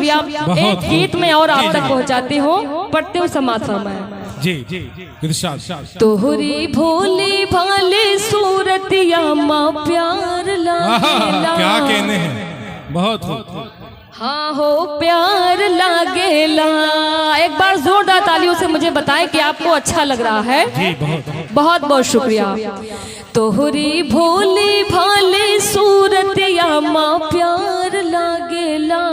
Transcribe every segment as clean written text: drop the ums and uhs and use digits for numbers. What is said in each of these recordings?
शुक्रिया। एक गीत में और आप तक पहुंचाती हूँ, पढ़ते हुए समाज फरमाया। जी जी तोहरी भोली भाली सूरतिया माँ प्यार लागेला। क्या कहने हैं, बहुत हाँ हो प्यार लागेला। एक बार जोरदार तालियों से मुझे बताएं कि आपको अच्छा लग रहा है। जी बहुत बहुत शुक्रिया। तोहरी भोली भाली सूरतिया माँ प्यार लागेला।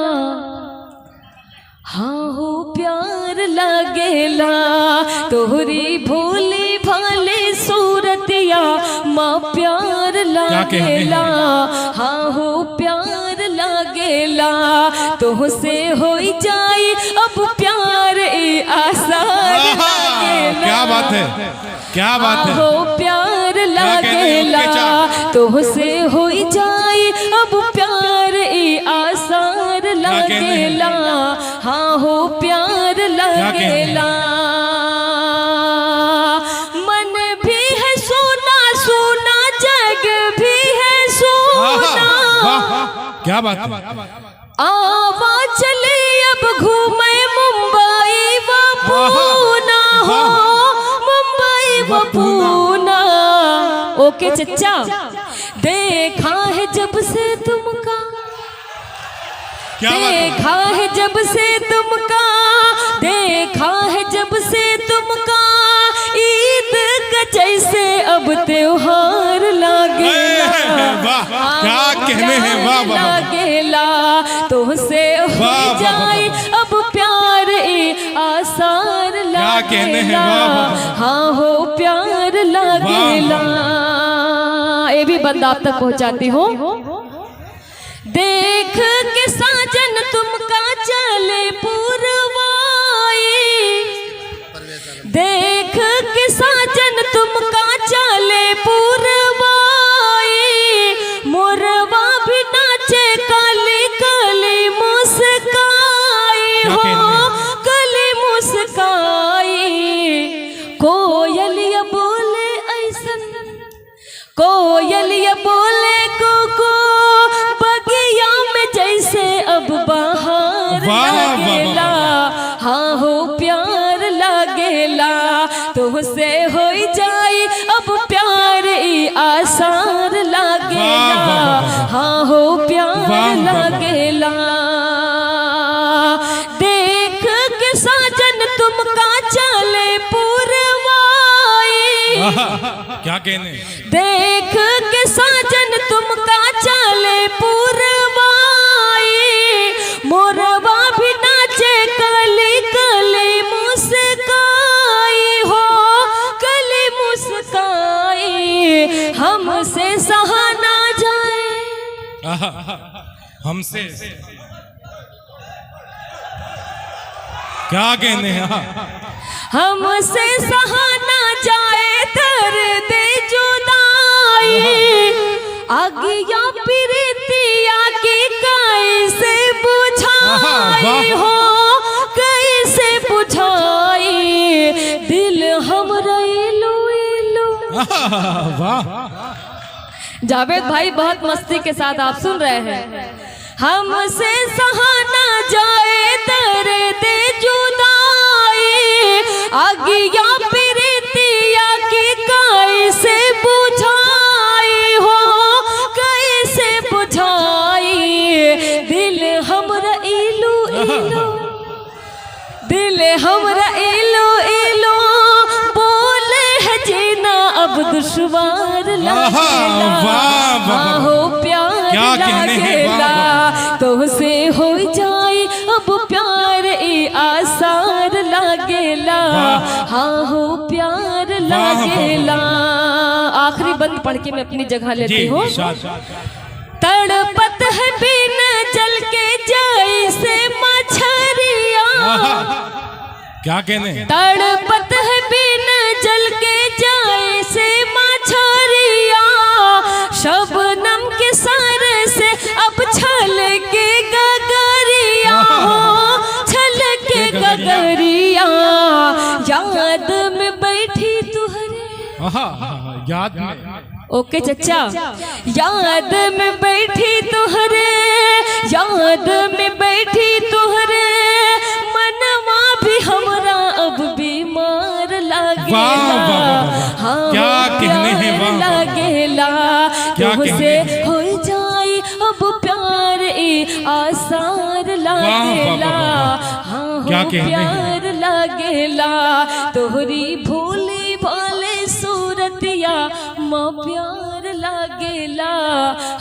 हाँ हो प्यार लागेला। तोहरी भोली भाली सूरतिया माँ प्यार लागेला। हाँ हो प्यार लागेला। तुहसे हो जाए अब प्यार आसान लागेला। क्या बात है, क्या बात है। हो प्यार लागेला। तुहसे हो जाए अब प्यार आसान लागेला। हाँ हो प्यार लागेला। मन भी है सोना सोना, जग भी है सोना। क्या बात है। आवा चले अब घूमे मुंबई व पूना हो, मुंबई व पूना। ओके चच्चा, देखा है जब से तुमका, देखा है जब से तुमका, देखा है जब से तुमका। ईद का जैसे अब त्योहार लागेला। क्या कहने हैं, वाह लागेला। तुमसे हो जाए अब प्यार आसार लागेला। हाँ हो प्यार लागेला। ये भी बंदा आप तक पहुंचाती हूँ। देख के साजन तुमका चले पुरवाई, देख के साजन तुमका चले पुरवाई। मोरवा भी नाचे काली काली मुस्काई हो, काली मुस्काई। कोयलिया बोले ऐसन, कोयलिया बोले को बगिया में जैसे अब बाहर लागेला। हाँ हो प्यार लागेला। तुमसे हो जाए अब प्यार आसार लागेला। हाँ हो प्यार लागेला। देख के साजन तुमका चले पुरवाई। क्या कहने। देख के साजन तुमका चले पुरवाई। मोरवा भी नाचे कली कली मुस्काई हो, कली मुस्काई। हमसे सहा ना जाए, हमसे क्या कहने हैं। हमसे सहा ना जाए दर्द जुदाई। आगिया प्रीतिया की कैसे बुझाई हो, कैसे बुझाई। दिल हमरा इलू इलू। जावेद भाई बहुत मस्ती के साथ आप सुन रहे हैं। हमसे सहा ना जाए दर्द जुदाई। आगिया प्रीतिया की कैसे बुझाई हो, कैसे बुझाई। दिल हमरा इलू इलू, दिल हमरा इलू इलू। बोले है जीना अब दुश्वार लागेला। हो प्यार लागेला। तुमसे हो जाए अब प्यार आसार लागेला। हाँ हो प्यार लागेला। आखिरी बंद पढ़ के मैं अपनी जगह लेती हूँ। तड़पत है बिन जल के जैसे मछरिया। क्या कहने। तड़पत है बिन जल के जैसे मछरिया। शबनम के सर से अब छल के गगरिया, छल के गगरिया। याद में बैठी तुहरे, याद में। ओके चच्चा, याद में बैठी तुहरे, याद में बैठी तुहरे। वाह, वाह, वाह। हाँ क्या हो कहने हैं, वाह, प्यार वाह, वाह। लागेला क्या तुमसे कहने हैं। हो जाए अब प्यार ई आसार लागेला वाह। हाँ हो क्या कहने हैं। प्यार लागेला तोहरी भोली भाले सूरतिया माँ प्यार लागेला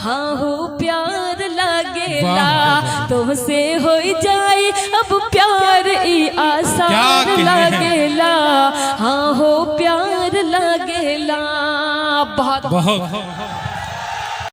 हाँ हो प्यार लागेला वाह। तुमसे हो जाए अब प्यार ई आसार क्या कहने हैं। लागेला हाँ हो प्यार लागेला बहुत बहुत